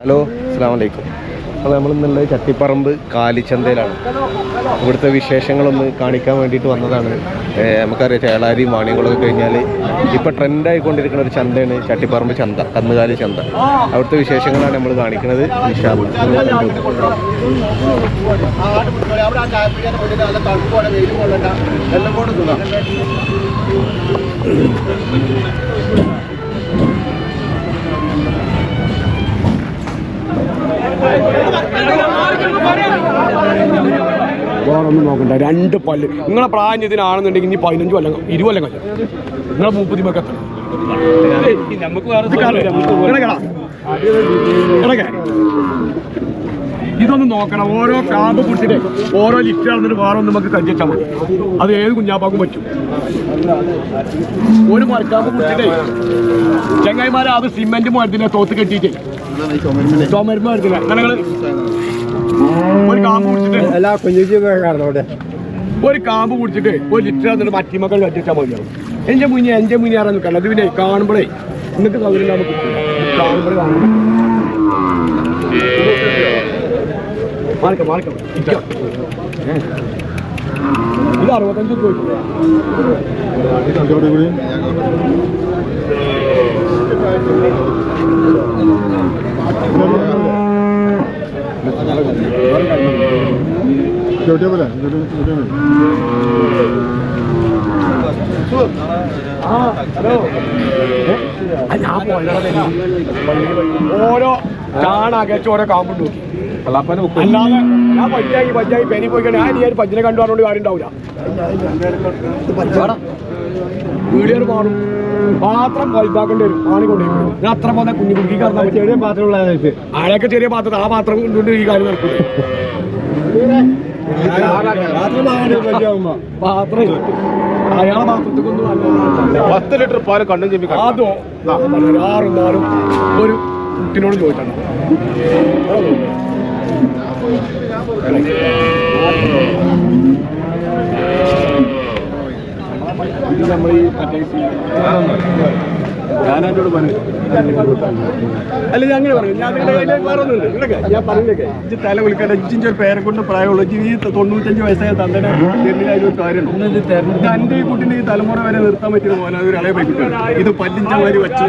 Hello, അസ്സലാമു അലൈക്കും. അപ്പോൾ നമ്മളിന്നുള്ളത് ചട്ടിപ്പറമ്പ് കാലിച്ചന്തയിലാണ്. ഇവിടുത്തെ വിശേഷങ്ങളൊന്ന് കാണിക്കാൻ വേണ്ടിയിട്ട് വന്നതാണ്. നമുക്കറിയാം ചേളാരി വാണിയംകുളമൊക്കെ കഴിഞ്ഞാൽ ഇപ്പോൾ ട്രെൻഡായിക്കൊണ്ടിരിക്കുന്ന ഒരു ചന്തയാണ് ചട്ടിപ്പറമ്പ് ചന്ത, കന്നുകാലി ചന്ത. അവിടുത്തെ വിശേഷങ്ങളാണ് നമ്മൾ കാണിക്കുന്നത്. ഇൻഷാ അല്ലാഹ്. വേറൊന്നും നോക്കണ്ട, 2 പല്ല്. നിങ്ങളെ പ്രായം ഇതിനാണെന്നുണ്ടെങ്കിൽ ഇനി 15 കൊല്ലം 20 കൊല്ലം കഴിയും. നിങ്ങളെ 30 മക്കത്ത് ഇതൊന്നും നോക്കണം. ഓരോ കാമ്പ് കുടിച്ചിട്ട് ഓരോ ലിറ്റർ ആണെന്നിട്ട് വേറെ ഒന്നും നമുക്ക് കഞ്ചിച്ചാൽ മതി. അത് ഏത് കുഞ്ഞാപ്പാക്കും പറ്റും. ഒരു മരക്കാമ്പ് കുടിച്ചിട്ടേ ചങ്ങായിമാരെ അത് സിമെന്റ് മരത്തില്ല തോത്ത് കെട്ടിയിട്ടേ ചുമരുമ്പ് മരത്തില്ല. നിങ്ങൾ ഒരു കാമ്പ് കുടിച്ചിട്ട് ഒരു കാമ്പ് കുടിച്ചിട്ട് 1 ലിറ്റർ എന്നിട്ട് മറ്റിമക്കൾ കറ്റിച്ചാൽ മതിയാവും. എൻ്റെ മുന്നേറാൻ നിൽക്കണം. അത് പിന്നെ കാണുമ്പോഴേ നിങ്ങൾക്ക് സൗകര്യം നമുക്ക് കാണുമ്പോഴേ മാർക്കം ഇത് 65 പോയി. ഓരോ ചാണകച്ച് ഓരോ കാമ്പുണ്ട് നോക്കി. അല്ലാതെ ഞാൻ പഞ്ചായി പെനി പോയിക്കണേ ഞാൻ ഈ പഞ്ചിനെ കണ്ടു പറഞ്ഞോണ്ട് കാര്യം ഉണ്ടാവില്ല. വീഡിയോ മാറും, പാത്രം വലുതാക്കേണ്ടി വരും. ആണി കൊണ്ടുപോയി ഞാൻ അത്ര പോകുന്ന കുഞ്ഞു കുടുക്കി കറന്നാൽ ചെറിയ പാത്രമുള്ള ആഴൊക്കെ ചെറിയ പാത്രം, ആ പാത്രം കൊണ്ടുകൊണ്ട് ഈ കാര്യം നടക്കില്ല. പാത്രം അയാളെ പാത്രത്തിക്കൊന്നും 10 ലിറ്റർ പാല് കണ്ടും ചെമ്മി അതോ 6 ഒരു കുട്ടിനോട് ചോദിച്ചാണ്. നമ്മൾ ഈ ഞാനോട് പറഞ്ഞു അല്ല, ഞാൻ അങ്ങനെ പറഞ്ഞു. ഞാൻ വേറെ ഒന്നുമില്ല. ഇവിടെയൊക്കെ ഞാൻ പറഞ്ഞേക്കെ ഇഞ്ചി തല വിളിക്കേണ്ട 5 പേരെ കൊണ്ട് പ്രായമുള്ളൂ. ഈ 95 വയസ്സായ തന്റെ ജന്മിലായൊരു കാര്യമുണ്ട്. എൻ്റെ ഈ കുട്ടിൻ്റെ ഈ തലമുറ വരെ നിർത്താൻ പറ്റിയ പോലെ ഒരു ഇളയ പൈക്കുട്ടിയാണ്. ഇത് പല്ലിഞ്ചമാരി വെച്ച്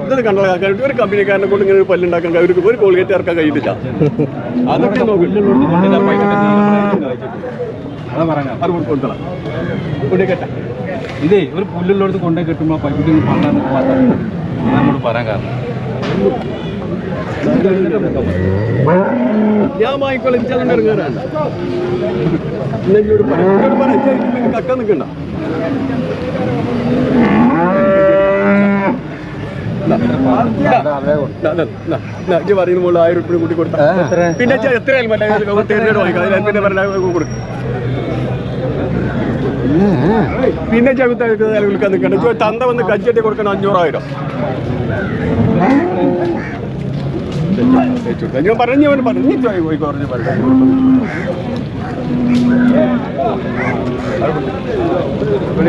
ഇത് കണ്ട ഒരു കമ്പനിക്കാരനെ കൊണ്ട് ഇങ്ങനെ ഒരു പല്ലുണ്ടാക്കാൻ അവർക്ക് ഒരു കോൾഗേറ്റ് ഇറക്കാൻ കഴിയില്ല. അതൊക്കെ നോക്കില്ല. ഇതേ ഒരു പുല്ലുള്ളടത്ത് കൊണ്ടേ കിട്ടുമ്പോൾ പൈപ്പിട്ട് നമ്മോട് പറയാൻ കാരണം ഞാൻ വാങ്ങിക്കോളാം. എനിക്കതുകൊണ്ട് ഇറങ്ങാറാണ്. കക്ക നിൽക്കണ്ട. പറയുന്ന പോലെ 1000 രൂപ കൂട്ടി കൊടുത്താൽ പിന്നെ എത്രയായാലും വാങ്ങിക്കാം. പിന്നെ പറഞ്ഞാൽ കൊടുക്കും. പിന്നെ ചവിത്ത വിൽക്കാൻ നിൽക്കണ്ട. തന്ത വന്ന് കഞ്ചട്ടി കൊടുക്കണം 500,000. ഞാൻ പറഞ്ഞു പോയി കുറഞ്ഞ്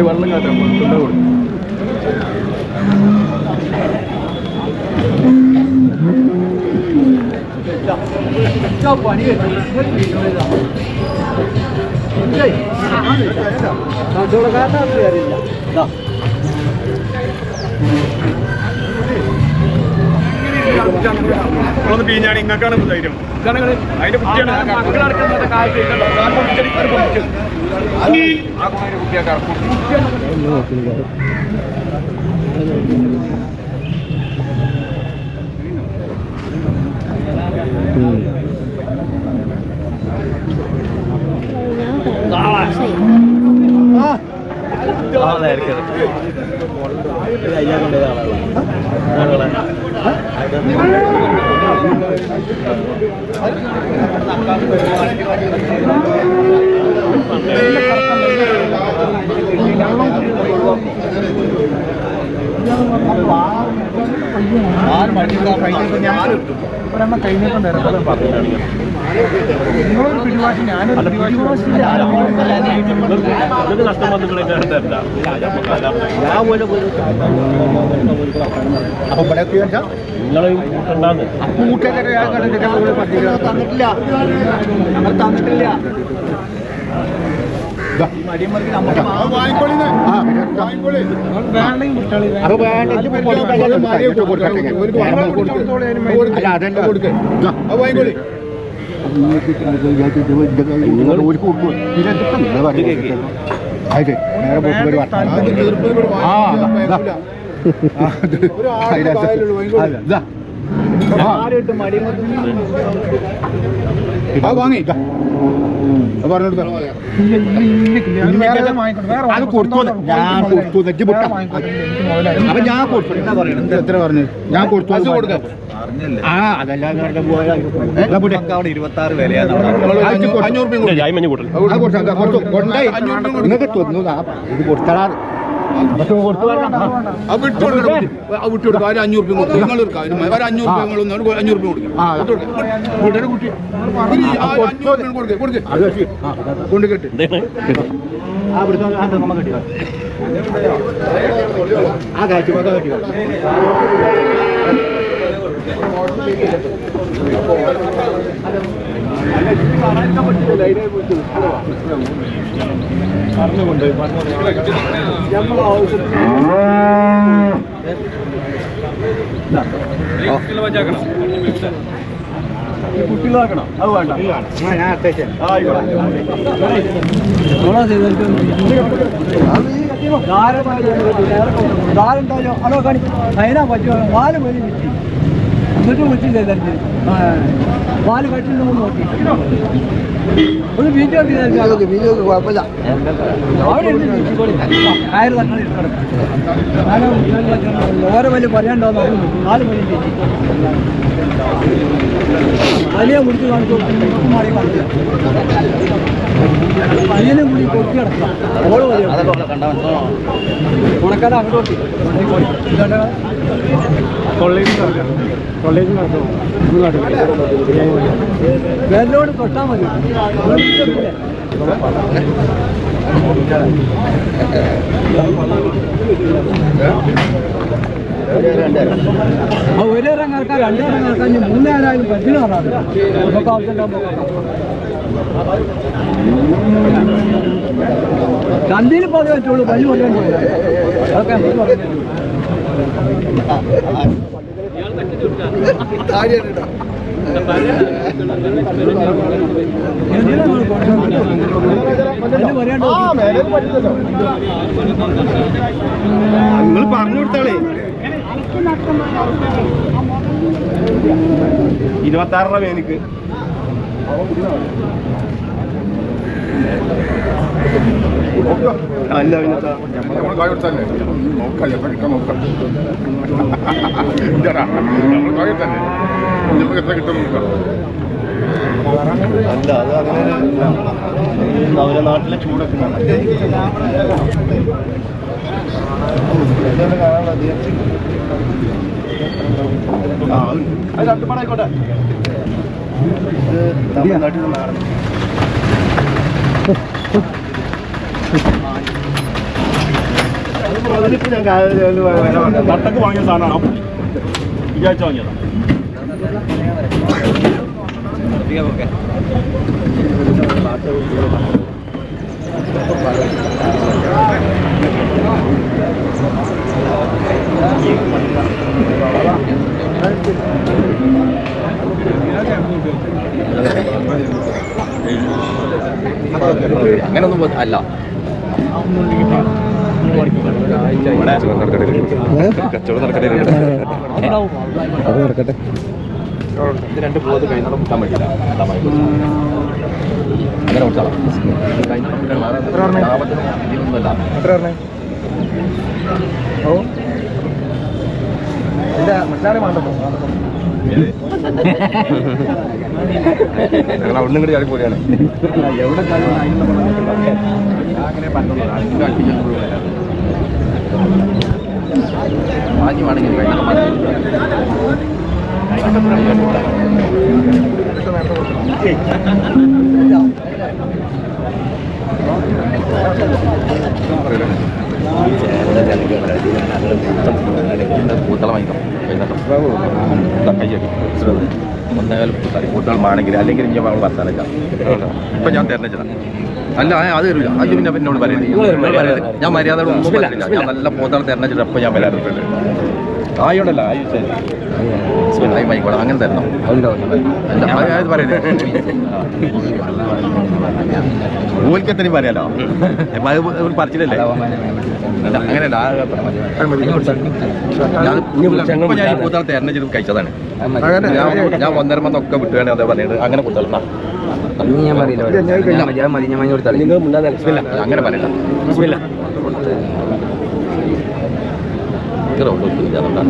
വെള്ളം കാട്ടാൻ കൊടുക്കും. പണി പീഞ്ഞാണ് ഇങ്ങക്കാണ് ധൈര്യം. അതിന്റെ കുട്ടിയാണ് മക്കളടക്കുന്നത് വാങ്ങി അത് കൊടുത്തു ഞാൻ കൊടുത്തു അപ്പൊ ഞാൻ കൊടുത്തു എന്താ പറയുന്നത് എത്ര പറഞ്ഞു ഞാൻ കൊടുത്തു ആ അതല്ലാതെ അവിടെ 26 വിലയാണ് നിങ്ങൾക്ക് തൊന്നു ഇത് കൊടുത്തടാറ് വിട്ടുകൊടുക്കും ഒരു 500 രൂപ കൊടുക്കും നിങ്ങൾ ഒരു 500 രൂപ കൊടുക്കും കൊണ്ട് കെട്ടി ആ കാഴ്ച കെട്ടി കുട്ടികളാക്കണം അത് വേണ്ട ഞാൻ അത്യാവശ്യം അതോ കാണി അതിനാ പറ്റുമോ 4 മണി വിറ്റി എന്നിട്ടും വിറ്റില്ല പാല് കട്ടിൽ നോക്കി ഒരു വീഡിയോ വീഡിയോ കുഴപ്പമില്ല ആയിരം ഓരോ വലിയ പറയാണ്ടോന്ന് 4 മണി ചേച്ചി വലിയ കുടിച്ച് കാണിച്ചു മാറി കാണിച്ചു അയ്യനും കൂടി കൊത്തി കിടക്കാം ഓള് വലിയ ഉണക്കാതെ അങ്ങോട്ട് വേരോട് തൊട്ടാൽ മതി ഒരേ ഇറങ്ങാർക്കാർ 2 ഇറങ്ങാർക്കാർ 3 ആരായാലും പറ്റില്ല നമുക്ക് ആവശ്യമുണ്ടാകുമ്പോൾ ചന്തയിൽ പോകാൻ പറ്റുള്ളൂ വലിയ കൊല്ലാൻ അതൊക്കെ നിങ്ങൾ പറഞ്ഞു കൊടുത്താളേ 26 രൂപ എനിക്ക് അല്ല അല്ല അത് അങ്ങനെ അവരെ നാട്ടിലെ ചൂടൊക്കെ അത് 2 പണായിക്കോട്ടെ തമിഴ്നാട്ടിൽ നിന്നാണ് നട്ടക്ക് വാങ്ങിയ സാധനമാണോ വിചാരിച്ച വാങ്ങിയതാ അങ്ങനൊന്നും അല്ല കച്ചവടം നടക്കട്ടെ അത് നടക്കട്ടെ ഇത് 2 പോത്ത് കൈനടം മുട്ടാൻ പറ്റില്ല അങ്ങനെ കൊടുത്താളാം എത്ര പറഞ്ഞേ ഓ ഇല്ല മറ്റാരെ വേണ്ടോ ഞങ്ങൾ അവിടെ നിന്ന് ചാടി പോലെയാണ് എവിടെ അങ്ങനെ പറഞ്ഞു ആദ്യമാണെങ്കിൽ പൂത്തള വാങ്ങിക്കാം കയ്യടി ഒന്നേകാലം പൂത്തളം ആണെങ്കിൽ അല്ലെങ്കിൽ ഇനി നമ്മൾ വർത്താനല്ല ഇപ്പം ഞാൻ തെരഞ്ഞെടുത്തതാണ് അല്ല അത് തരില്ല അത് പിന്നെ എന്നോട് പറയുന്നത് ഞാൻ മര്യാദയോട് ഒന്നും പറയില്ല ഞാൻ നല്ല പൂത്തളം തെരഞ്ഞെടുത്തിട്ട് അപ്പം ഞാൻ വിലയിരുത്തുന്നുണ്ട് ആയോണ്ടല്ല ആയി വാങ്ങിക്കോളാം അങ്ങനെ തരണം അത് പറയുന്നത് ഓൽക്കെത്തനി പറയാലോ അത് പറച്ചില്ലല്ലേ അങ്ങനെയല്ല ഞാൻ ഈ പൂത്തളം തെരഞ്ഞെടുത്ത് കഴിച്ചതാണ് ഞാൻ 1.5 മന്നൊക്കെ വിട്ടുകയാണ് അതേ പറയുന്നത് അങ്ങനെ പൂത്തളം ഞാൻ പറയില്ല മതി ഞാൻ വാങ്ങി കൊടുത്താൽ അങ്ങനെ പറയണ്ട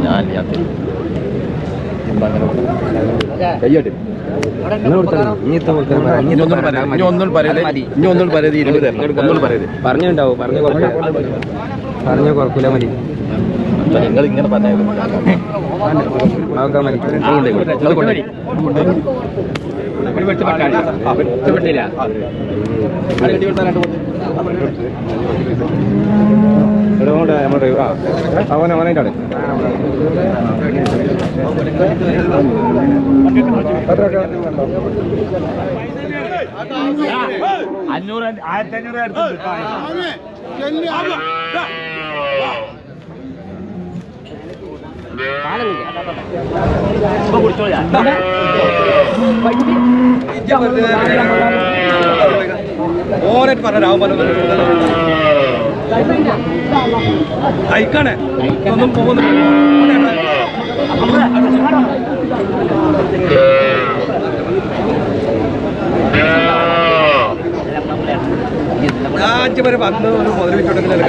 ഞാൻ കയ്യട്ടി ഒന്നും പറയത് 20 തരണം ഒന്നും പറയത് പറഞ്ഞുണ്ടാവും പറഞ്ഞു കുറക്കൂല മതി നിങ്ങൾ ഇങ്ങനെ പറഞ്ഞത് നോക്കാൻ മതി അവനായിട്ടാണ് അഞ്ഞൂറ് 1500 ഓരോ പറഞ്ഞ അയക്കാണ് ഒന്നും പോകുന്നു വരെ വന്ന് ഒരു മുതൽ വിട്ടുണ്ടെങ്കിൽ